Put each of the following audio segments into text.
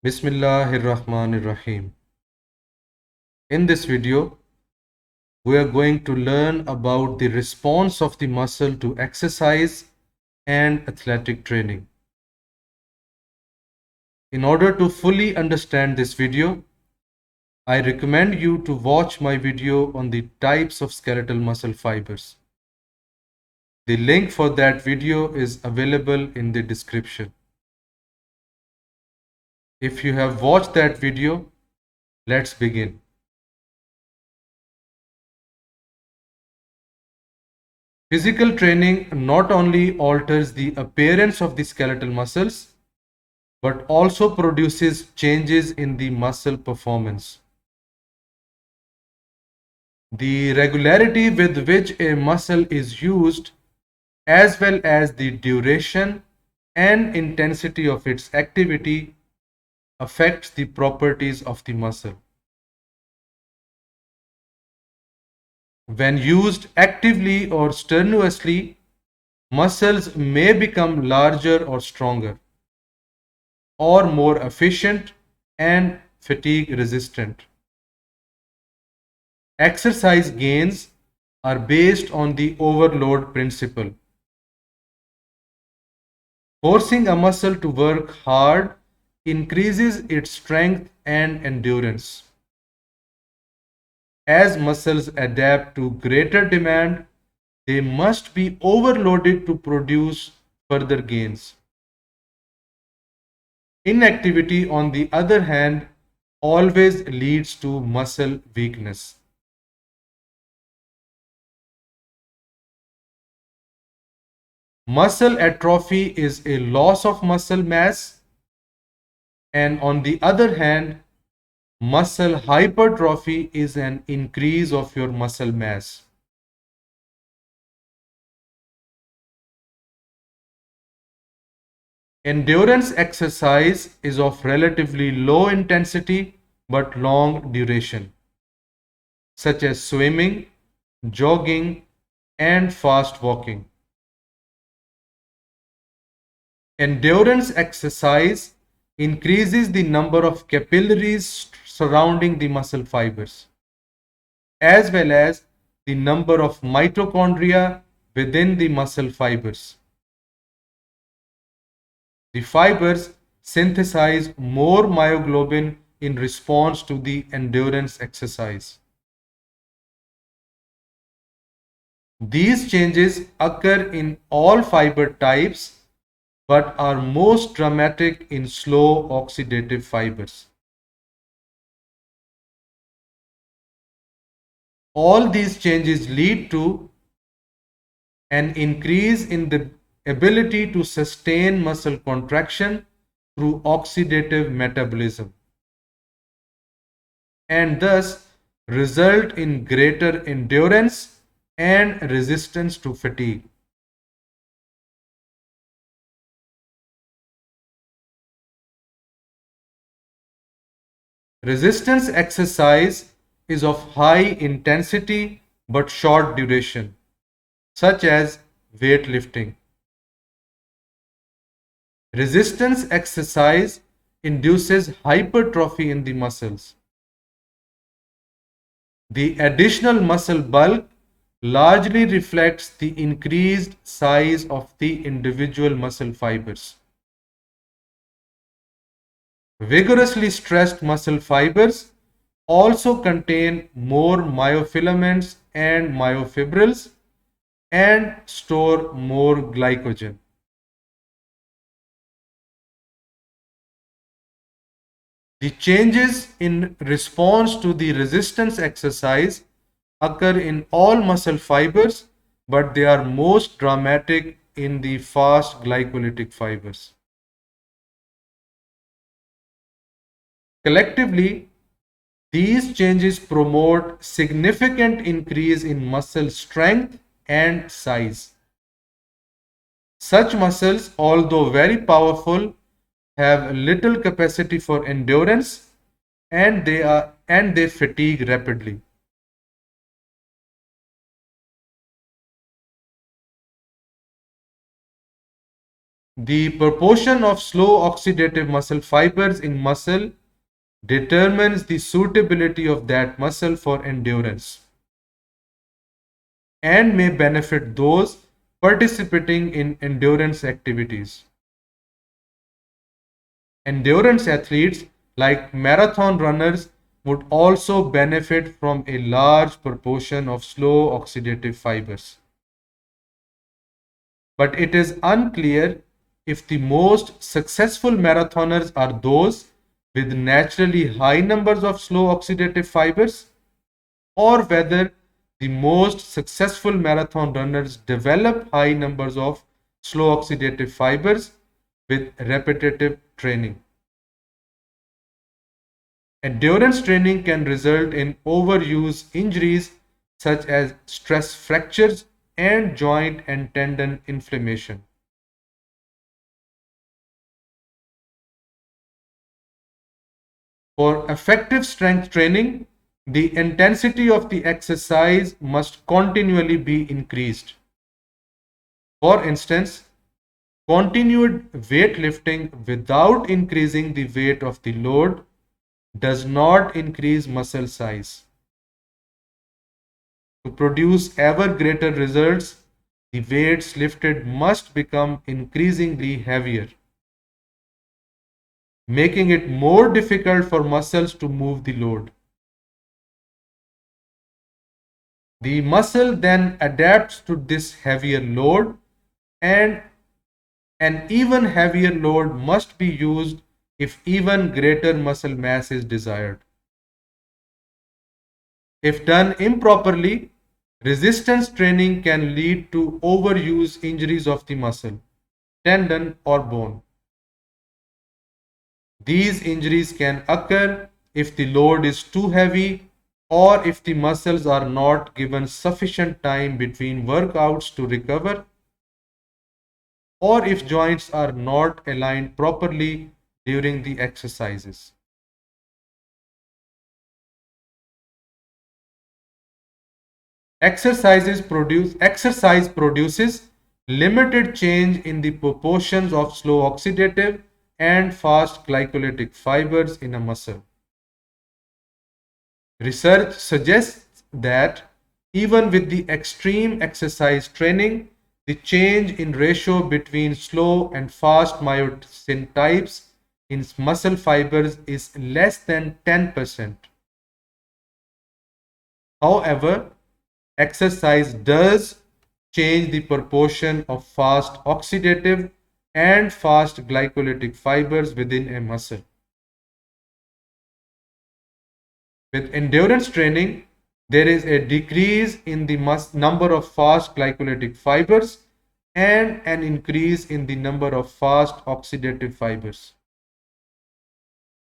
Bismillahirrahmanirrahim. In this video, we are going to learn about the response of the muscle to exercise and athletic training. In order to fully understand this video, I recommend you to watch my video on the types of skeletal muscle fibers. The link for that video is available in the description. If you have watched that video, let's begin. Physical training not only alters the appearance of the skeletal muscles, but also produces changes in the muscle performance. The regularity with which a muscle is used, as well as the duration and intensity of its activity, affects the properties of the muscle. When used actively or strenuously, muscles may become larger or stronger, or more efficient and fatigue resistant. Exercise gains are based on the overload principle. Forcing a muscle to work hard increases its strength and endurance. As muscles adapt to greater demand, they must be overloaded to produce further gains. Inactivity, on the other hand, always leads to muscle weakness. Muscle atrophy is a loss of muscle mass, and on the other hand, muscle hypertrophy is an increase of your muscle mass. Endurance exercise is of relatively low intensity but long duration, such as swimming, jogging, and fast walking. Endurance exercise increases the number of capillaries surrounding the muscle fibers, as well as the number of mitochondria within the muscle fibers. The fibers synthesize more myoglobin in response to the endurance exercise. These changes occur in all fiber types but are most dramatic in slow oxidative fibers. All these changes lead to an increase in the ability to sustain muscle contraction through oxidative metabolism, and thus result in greater endurance and resistance to fatigue. Resistance exercise is of high intensity but short duration, such as weightlifting. Resistance exercise induces hypertrophy in the muscles. The additional muscle bulk largely reflects the increased size of the individual muscle fibers. Vigorously stressed muscle fibers also contain more myofilaments and myofibrils and store more glycogen. The changes in response to the resistance exercise occur in all muscle fibers, but they are most dramatic in the fast glycolytic fibers. Collectively, these changes promote significant increase in muscle strength and size. Such muscles, although very powerful, have little capacity for endurance and they fatigue rapidly. The proportion of slow oxidative muscle fibers in muscle determines the suitability of that muscle for endurance and may benefit those participating in endurance activities. Endurance athletes, like marathon runners, would also benefit from a large proportion of slow oxidative fibers. But it is unclear if the most successful marathoners are those with naturally high numbers of slow oxidative fibers, or whether the most successful marathon runners develop high numbers of slow oxidative fibers with repetitive training. Endurance training can result in overuse injuries such as stress fractures and joint and tendon inflammation. For effective strength training, the intensity of the exercise must continually be increased. For instance, continued weightlifting without increasing the weight of the load does not increase muscle size. To produce ever greater results, the weights lifted must become increasingly heavier, making it more difficult for muscles to move the load. The muscle then adapts to this heavier load, and an even heavier load must be used if even greater muscle mass is desired. If done improperly, resistance training can lead to overuse injuries of the muscle, tendon, or bone. These injuries can occur if the load is too heavy or if the muscles are not given sufficient time between workouts to recover, or if joints are not aligned properly during the exercises. Exercise produces limited change in the proportions of slow oxidative and fast glycolytic fibers in a muscle. Research suggests that even with the extreme exercise training, the change in ratio between slow and fast myosin types in muscle fibers is less than 10%. However, exercise does change the proportion of fast oxidative and fast glycolytic fibers within a muscle. With endurance training, there is a decrease in the number of fast glycolytic fibers and an increase in the number of fast oxidative fibers.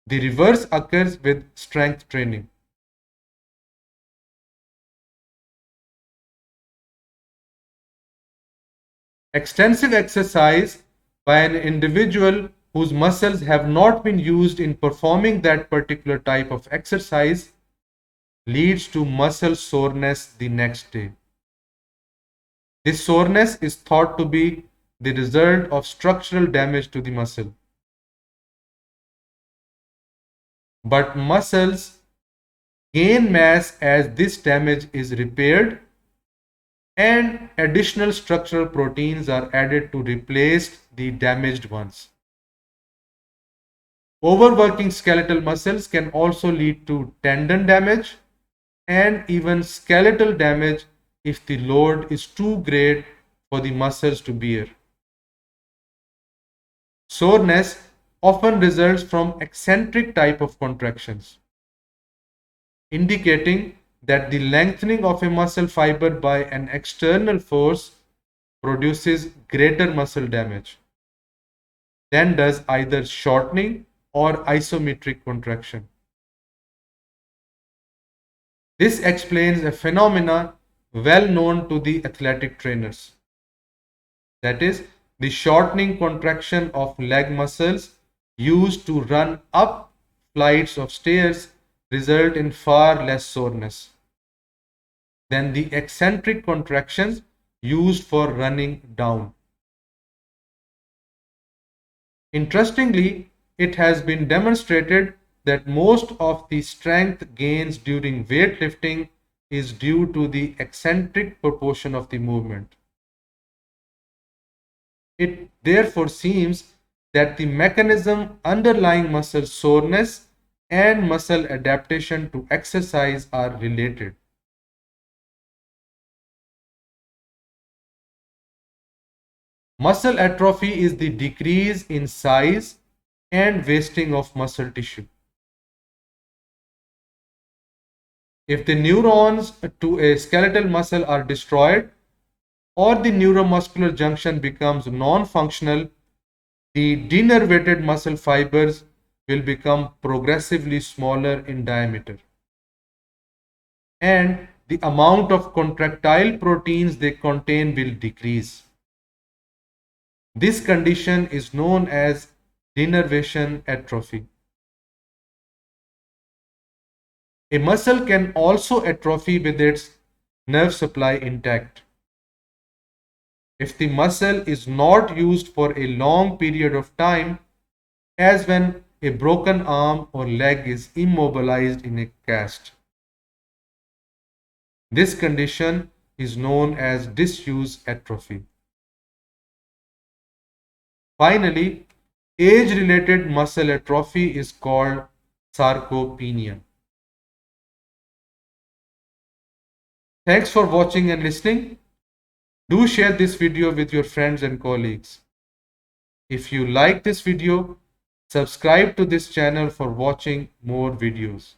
The reverse occurs with strength training. Extensive exercise by an individual whose muscles have not been used in performing that particular type of exercise leads to muscle soreness the next day. This soreness is thought to be the result of structural damage to the muscle. But muscles gain mass as this damage is repaired and additional structural proteins are added to replace the damaged ones. Overworking skeletal muscles can also lead to tendon damage and even skeletal damage if the load is too great for the muscles to bear. Soreness often results from eccentric type of contractions, indicating that the lengthening of a muscle fiber by an external force produces greater muscle damage than does either shortening or isometric contraction. This explains a phenomena well known to the athletic trainers. That is, the shortening contraction of leg muscles used to run up flights of stairs result in far less soreness than the eccentric contractions used for running down. Interestingly, it has been demonstrated that most of the strength gains during weightlifting is due to the eccentric proportion of the movement. It therefore seems that the mechanism underlying muscle soreness and muscle adaptation to exercise are related. Muscle atrophy is the decrease in size and wasting of muscle tissue. If the neurons to a skeletal muscle are destroyed or the neuromuscular junction becomes non-functional, the denervated muscle fibers will become progressively smaller in diameter, and the amount of contractile proteins they contain will decrease. This condition is known as denervation atrophy. A muscle can also atrophy with its nerve supply intact. If the muscle is not used for a long period of time, as when a broken arm or leg is immobilized in a cast. This condition is known as disuse atrophy. Finally, age-related muscle atrophy is called sarcopenia. Thanks for watching and listening. Do share this video with your friends and colleagues. If you like this video, subscribe to this channel for watching more videos.